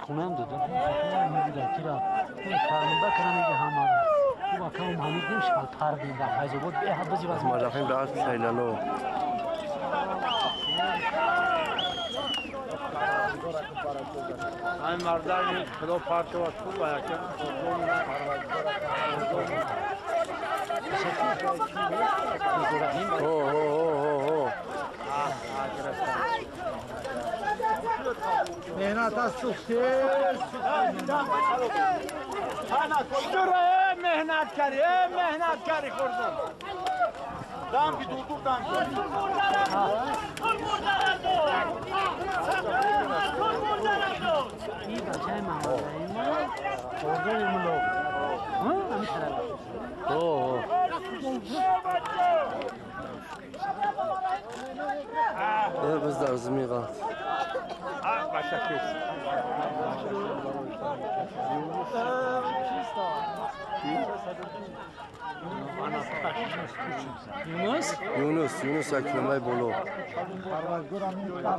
خونم دادم میگه کرا کارم بکنم میگه همه و کام همین نمیشه پردین در فیض بود به حد بزی ما رفتیم به سیلانو همین مردانی کلو پارچه و طول باید که مهنت از سوخته شروع مهنت کردی خوردم دام که دور دام این بچه من خوردن ملو همین biz de özümüyle. Başka kes. Yunus Ekmemay Bolu.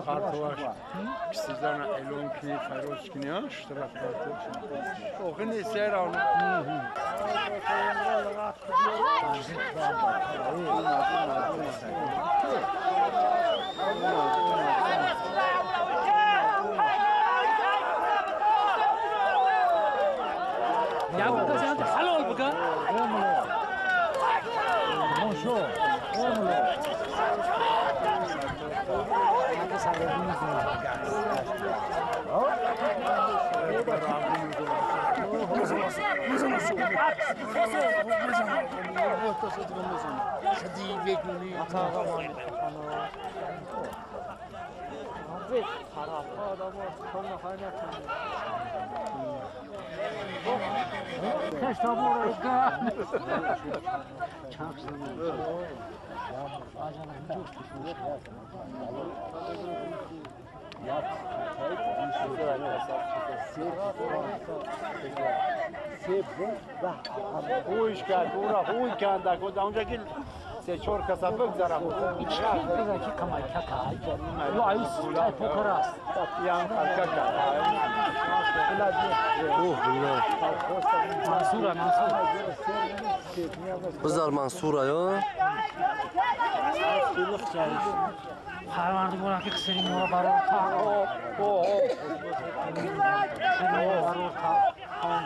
Kartovaş. Sizden elon ki feroz kiniyor. İştirak kartovaş. O gün eser onu. Ya bu sen halal bu kan? Monşo. Hoş geldi. Hoş geldi. Onca gel. Se çor kasabı bugzara. İçeri ki kamay kakay. Bu ayus tay pokoras. Yan kalka. Billah. Mansura. Bizler Mansura ya. Hayvanı bırak ki kısırın mora baror ta. Kısırın mora baror ta. Ban.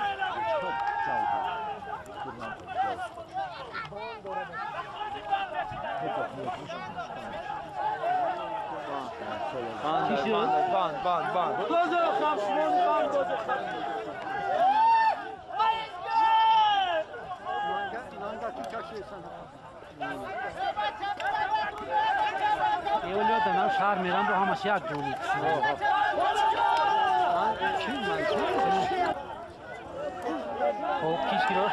Gözü kapşımın ban gözü. Evliya da nam şahar meran bu hama şiyak joni. O kiş kilo.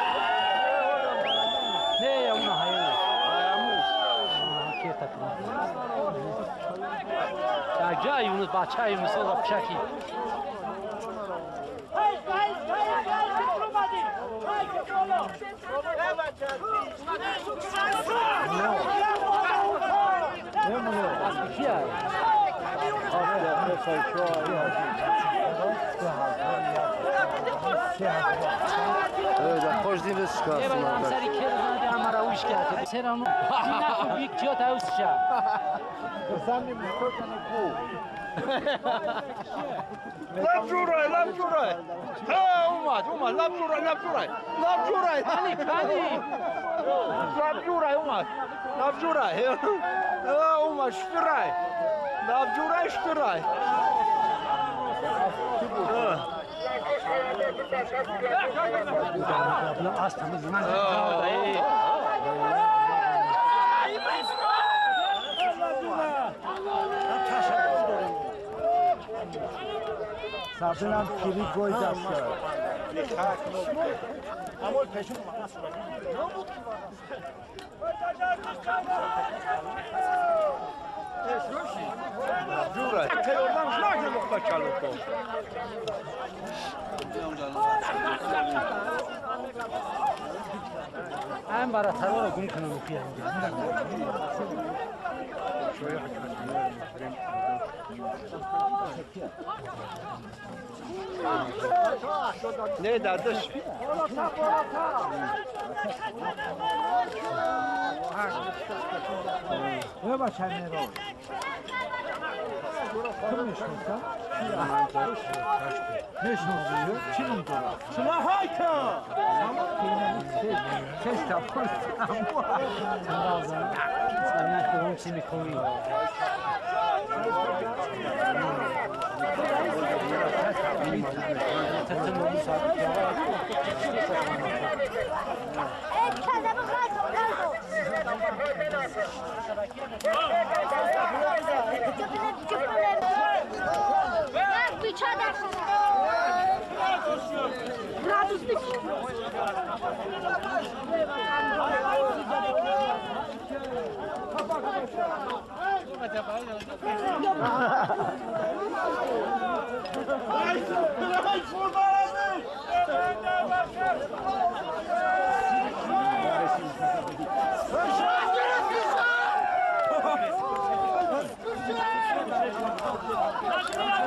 Ne ya ona hayır. Ki takma. Ya cay Yunus bahçe Yunus o pşaki. Evet, hoş değil mi çıkarsın? Evet, amsari kerana de amara uş geldi. Serano, dina büyük cihaz avusça. Sen mi mutlusun bu? Lapjuray. Ha, Umar, lapjuray. Hani. Lapjuray, Umar. Lapjuray. Ha, Umar, şturay. Lapjuray, şturay. Astamız zaman. Sabılan kiri koyacağız. Amol peşin nasıl? Lapjuray. Oradan şuna gelip bakalım. هم برای ترور گم کنم و پیام Ne derdش؟ بباش همه رو تو میشناسم؟ میشناسیه؟ چی میدونم؟ شما های که سه تا پرسم Sana kıvam kimi koyuyor.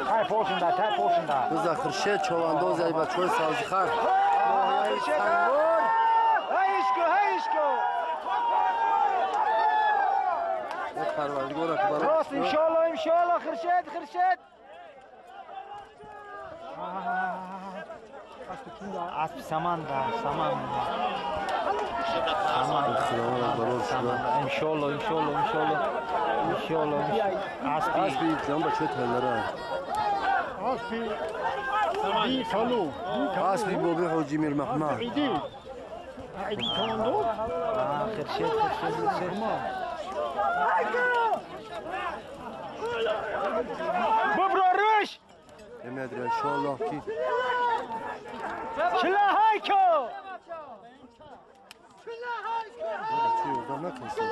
های پوشنده تای پوشنده بزا خرشید چواندوز ای بچه سازی خر پروردگار اکبر راست انشالله انشالله خرشید خرشید اسب سامان ده سامان انشالله انشالله انشالله انشالله اسبی جنب بچه تلره اسبی سالو اسبی بابی حاجی میر محمد عیدی تواندو خرشید خرشید ببراروش نمیدره انشالله کی چلا هایکو بچه یوزا نکنسید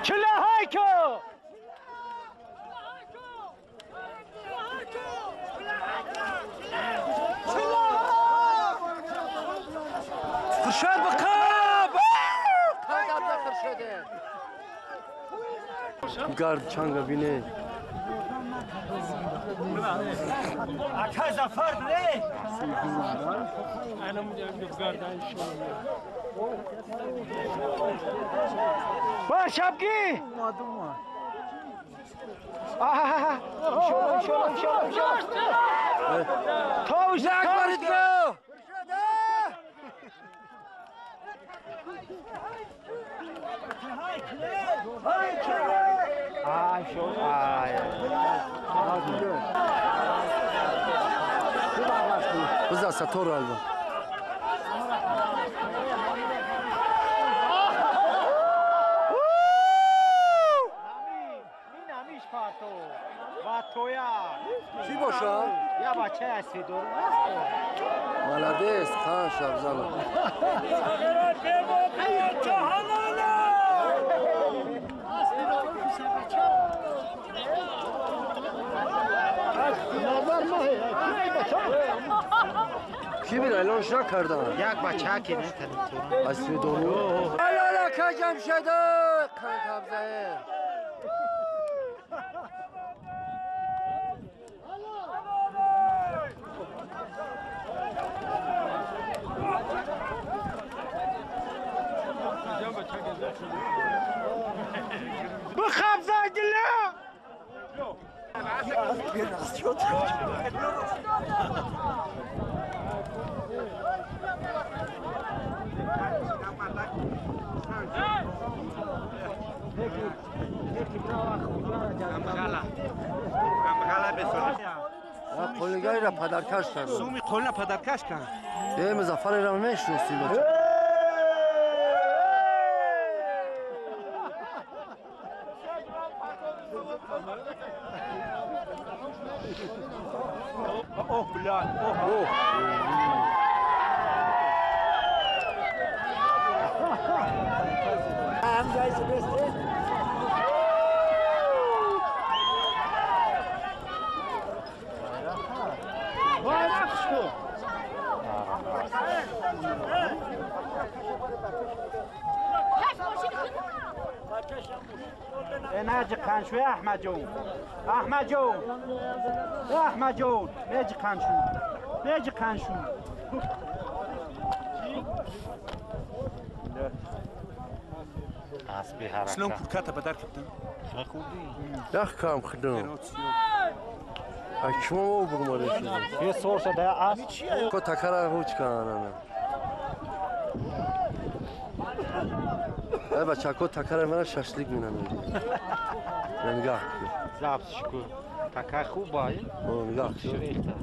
چلا هایکو خرشید بقاب کانگاب ده خرشیده گرد چنگ بینه اکای زفر بره با شبگی انشالله انشالله انشالله انشالله تاوش اکبرید رو بزا ستور البا چی باشه؟ یا بچه هستی دور ملدیست خان شبزنه کی بیر اعلانش نکردن یک بچه که نتنی اسبی دارو الالا که جمشده کن کبزه بخاب زاگله قلگای را پدرکش کرد سومی قلنا پدرکش کن ای مزفر را نشناسی بچه اوه بلال اوه هم جایزه بسته وای نفس کو Hey, ماجي قنشو يا احمد جون احمد جون يا احمد جون ماجي قنشو ماجي قنشو اسبی حرکت شلون كاتب بدار كابتن Yah kam khidam. Akşam o bulmalı şimdi. یه سورس ده اس Ko takara huç kana. Ay bachcha ko takara mera shashlik minam. Nigah. زبط شکو تکه خوب باید O nigah. ریخته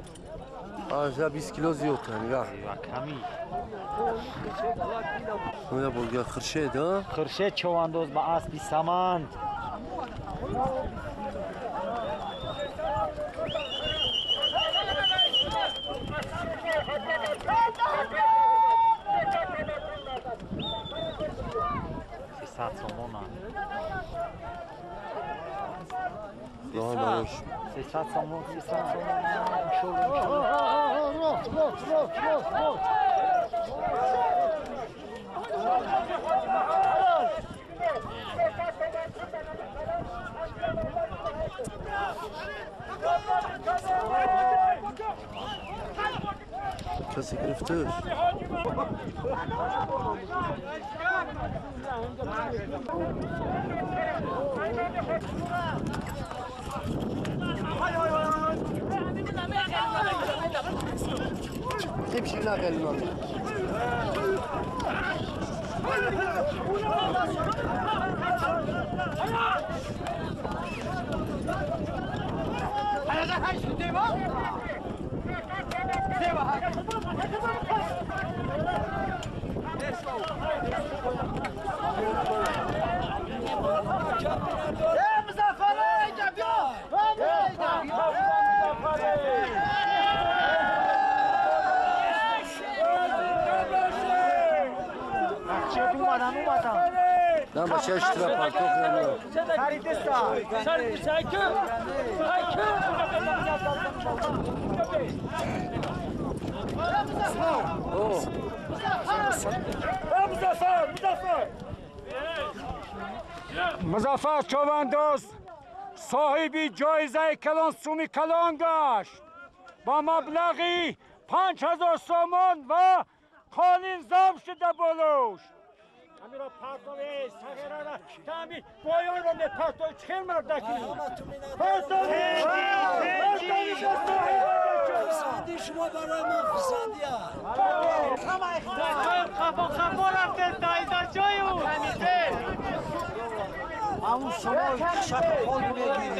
Az 20 kilo ziyot nigah. و کمی Oya bolga khirshid ha. خرشه چواندوز با اسبی سمند سیصد سومون Daha 300 سومون 300 سومون kesi griftir. Hepsi la gelmem. Lan başa iştira partok yanıyor. Oh. مظفر چواندوز صاحبی جایزه کلان سومی کلان گشت با مبلغی 5000 سومن و قانون ضبط شده بولوش امیرا پرتوی سغیره را تعمیر بایان رو به پرتوی چخیل مردکی پرتوی فسادی شما برای ما فسادی خفا رفته دایده جای او همون شما شب خود بگیرید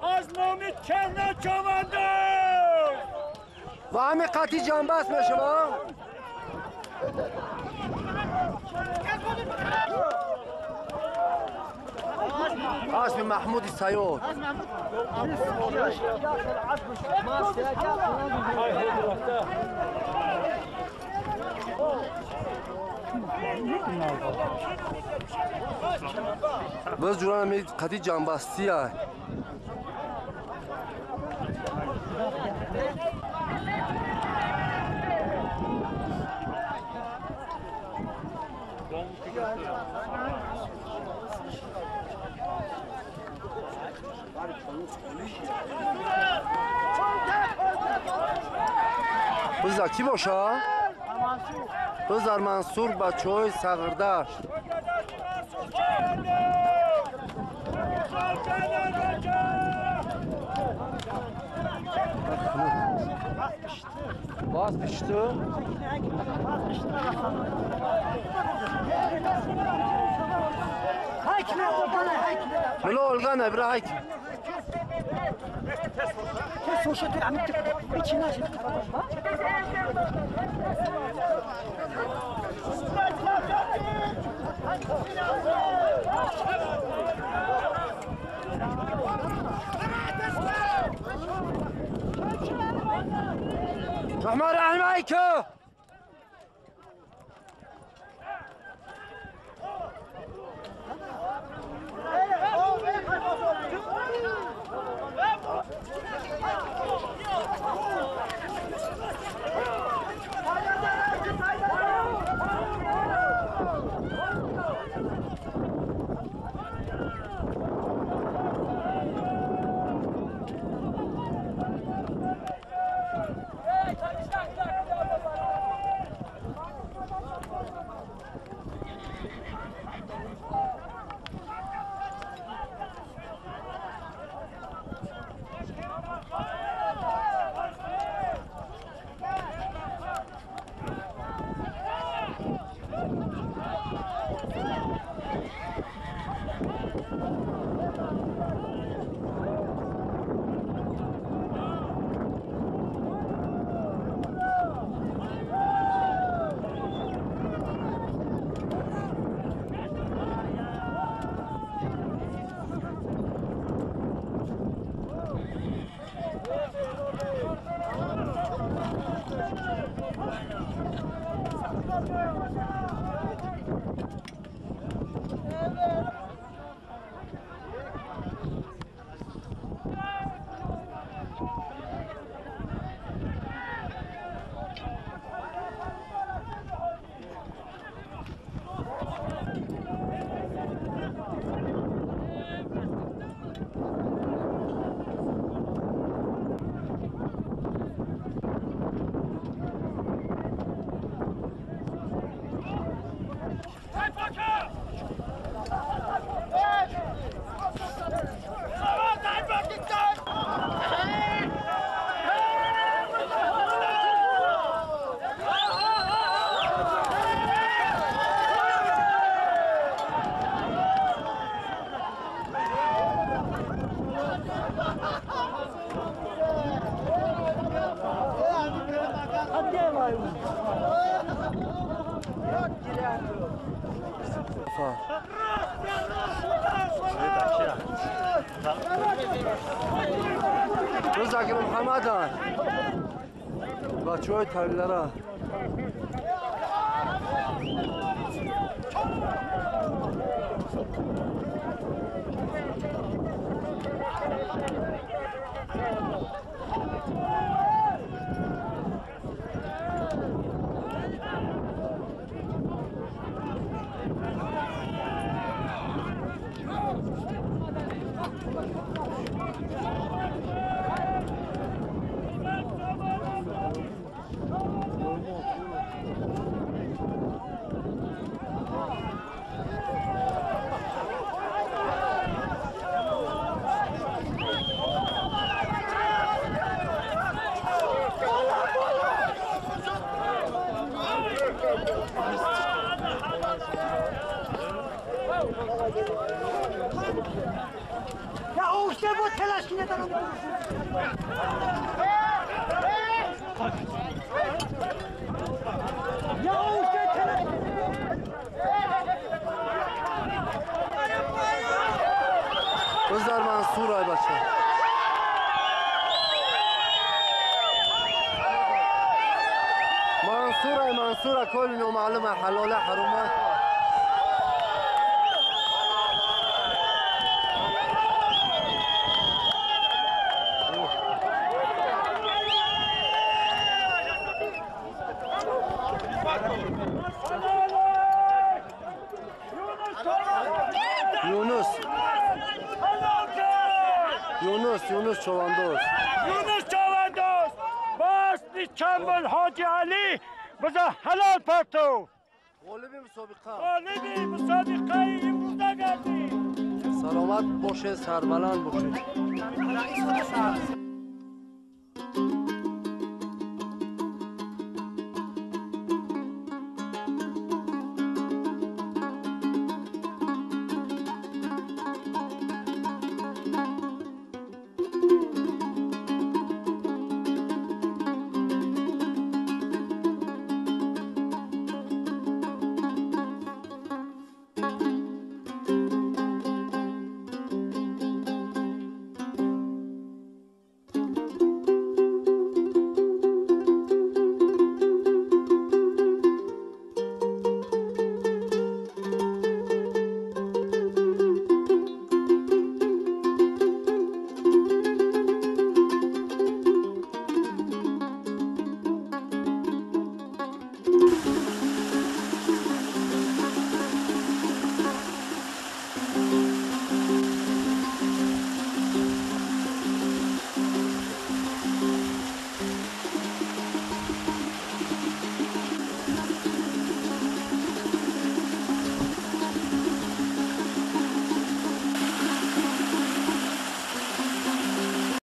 از نامید کرنه چوانده و همه قطعی جنبه است میشه با اسم محمود سیاد بس جوران می قطعی جنبه استی های بزا کی باشه؟ بزار منصور بچه های سغردشت باز پشتو؟ ملو الغانه برا هيك رحمة رحمة هيك Rıza Muhammed'an. Bak çoğu tavillere. Ya o işte bu telaş neden onu Ya o işte telaş. Kızlar Mansur Aybaşı. منصورة كل معلومة حلولة حرمات Yunus Çovandoz. Yunus Çovandoz. Basni Çambal Hacı Ali. Bize helal parto. Galibi müsabaka. Galibi müsabakayı imza geldi. Selamat boşe, serbalan boşe.